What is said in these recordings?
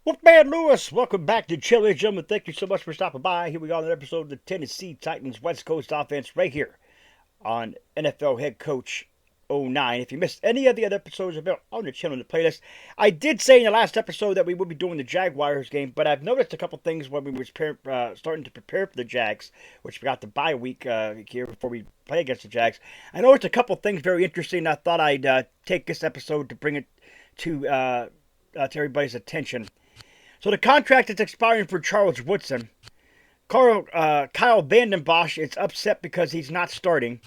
Wolfman Lewis, welcome back to Chili Gentlemen. Thank you so much for stopping by. Here we are on an episode of the Tennessee Titans West Coast offense right here on NFL Head Coach '09. If you missed any of the other episodes available on the channel in the playlist, I did say in the last episode that we would be doing the Jaguars game, but I've noticed a couple things when we were starting to prepare for the Jags, which we got the bye week here before we play against the Jags. I noticed a couple things very interesting. I thought I'd take this episode to bring it to everybody's attention. So the contract is expiring for Charles Woodson. Kyle Vanden Bosch is upset because he's not starting.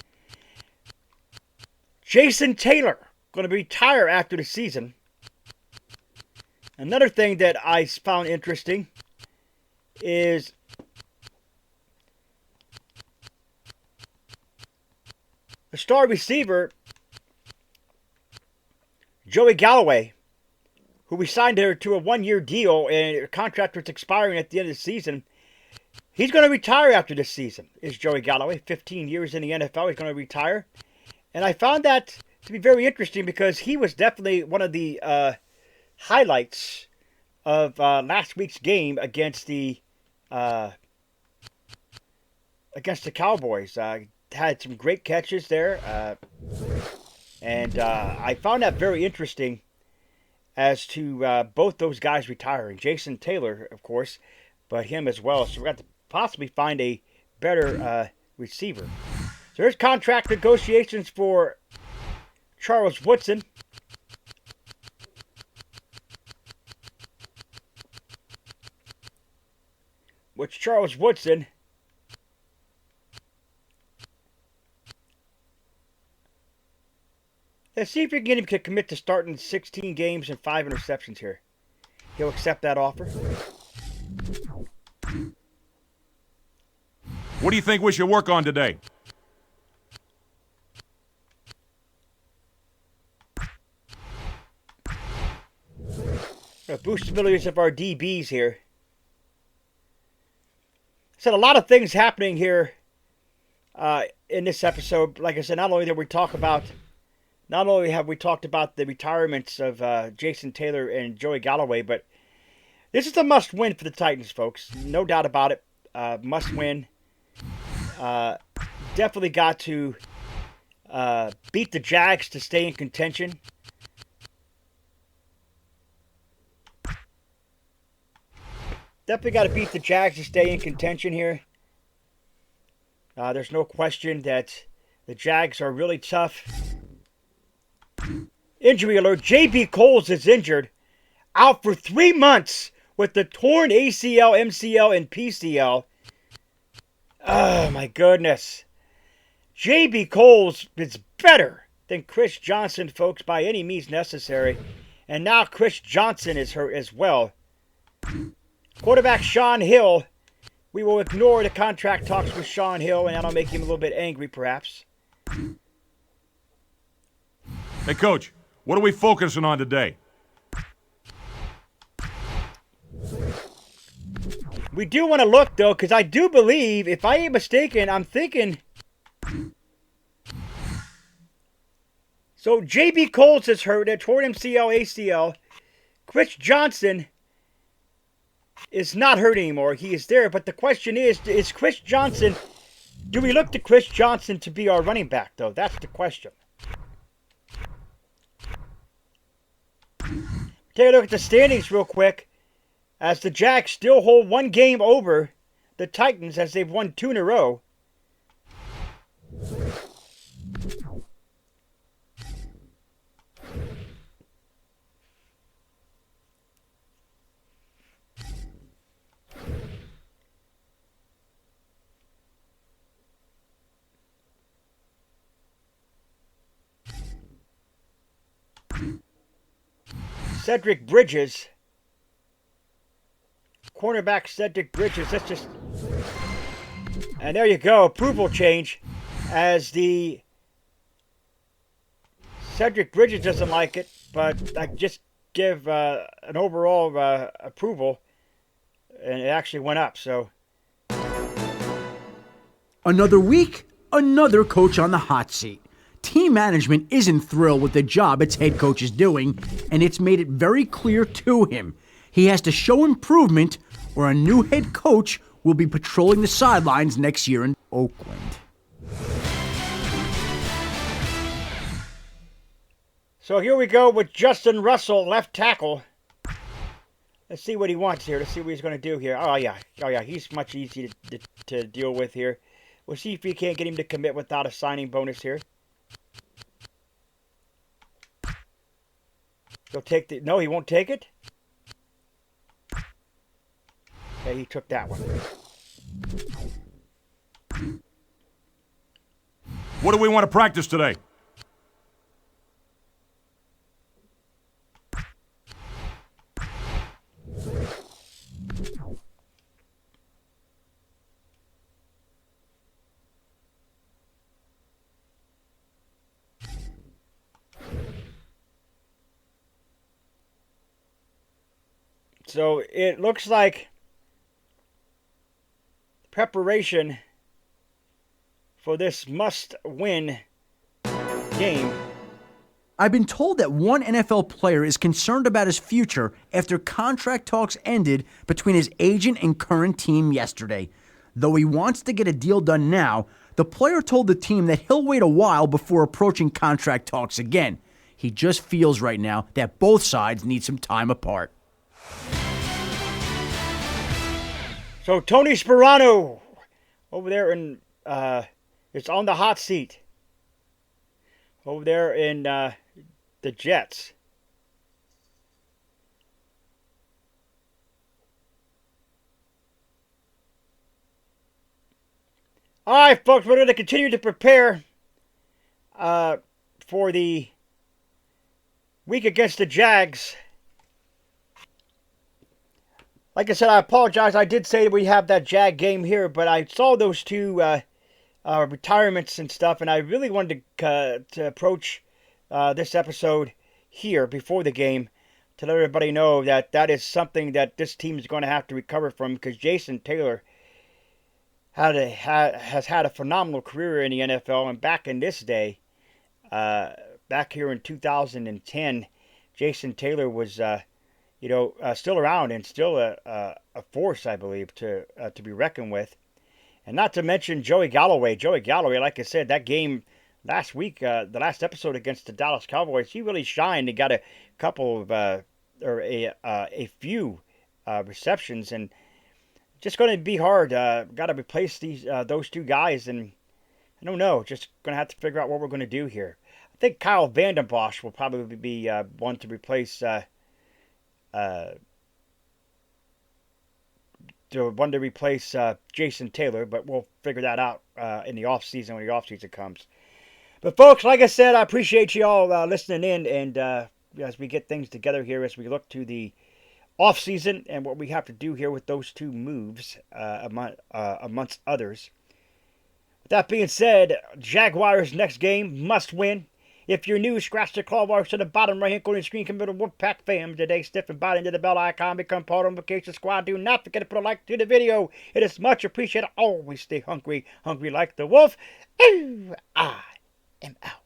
Jason Taylor going to retire after the season. Another thing that I found interesting is the star receiver Joey Galloway, who we signed her to a one-year deal, and her contract was expiring at the end of the season. He's going to retire after this season, is Joey Galloway. 15 years in the NFL, he's going to retire. And I found that to be very interesting because he was definitely one of the highlights of last week's game against the Cowboys. Had some great catches there. And I found that very interesting as to both those guys retiring. Jason Taylor, of course, but him as well. So we're going to possibly find a better receiver. So there's contract negotiations for Charles Woodson. Which Charles Woodson let's see if we can get him to commit to starting 16 games and 5 interceptions here. He'll accept that offer. What do you think we should work on today? Boost the abilities of our DBs here. Said a lot of things happening here in this episode. Like I said, not only have we talked about the retirements of Jason Taylor and Joey Galloway, but this is a must-win for the Titans, folks. No doubt about it. Must-win. Definitely got to beat the Jags to stay in contention. Definitely got to beat the Jags to stay in contention here. There's no question that the Jags are really tough. Injury alert. J.B. Coles is injured. Out for 3 months with the torn ACL, MCL, and PCL. Oh, my goodness. J.B. Coles is better than Chris Johnson, folks, by any means necessary. And now Chris Johnson is hurt as well. Quarterback Shaun Hill. We will ignore the contract talks with Shaun Hill, and that'll make him a little bit angry, perhaps. Hey, Coach, what are we focusing on today? We do want to look, though, because I do believe, if I ain't mistaken, I'm thinking... So, J.B. Coles is hurt, torn MCL, ACL. Chris Johnson is not hurt anymore. He is there, but the question is Chris Johnson... Do we look to Chris Johnson to be our running back, though? That's the question. Take a look at the standings real quick, as the Jags still hold one game over the Titans as they've won 2 in a row. Cedric Bridges. Cornerback Cedric Bridges. That's just... And there you go. Approval change. As the... Cedric Bridges doesn't like it. But I just give an overall approval. And it actually went up. So... Another week, another coach on the hot seat. Team management isn't thrilled with the job its head coach is doing, and it's made it very clear to him. He has to show improvement, or a new head coach will be patrolling the sidelines next year in Oakland. So here we go with Justin Russell, left tackle. Let's see what he wants here. Let's see what he's going to do here. Oh, yeah. He's much easier to deal with here. We'll see if we can't get him to commit without a signing bonus here. He'll take the... No, he won't take it? Okay, he took that one. What do we want to practice today? So it looks like preparation for this must-win game. I've been told that one NFL player is concerned about his future after contract talks ended between his agent and current team yesterday. Though he wants to get a deal done now, the player told the team that he'll wait a while before approaching contract talks again. He just feels right now that both sides need some time apart. So Tony Sparano over there in it's on the hot seat over there in the Jets. All right, folks, we're going to continue to prepare for the week against the Jags. Like I said, I apologize. I did say that we have that Jag game here, but I saw those two retirements and stuff, and I really wanted to approach this episode here before the game to let everybody know that that is something that this team is going to have to recover from, because Jason Taylor has had a phenomenal career in the NFL, and back in this day, back here in 2010, Jason Taylor was still around and still a force, I believe, to be reckoned with. And not to mention Joey Galloway. Joey Galloway, like I said, that game last week, the last episode against the Dallas Cowboys, he really shined. He got a couple of, a few receptions, and just going to be hard. Got to replace those two guys, and I don't know. Just going to have to figure out what we're going to do here. I think Kyle Vanden Bosch will probably be one to replace Jason Taylor, but we'll figure that out in the offseason when the offseason comes. But folks, like I said, I appreciate you all listening in, and as we get things together here, as we look to the offseason and what we have to do here with those two moves, amongst others. With that being said, Jaguars next game must win. If you're new, scratch the claw marks to the bottom right hand corner of the screen. Come to the Wolfpack fam today. Stiff and bite into the bell icon. Become part of the Vacation Squad. Do not forget to put a like to the video. It is much appreciated. Always stay hungry. Hungry like the wolf. Ooh, I am out.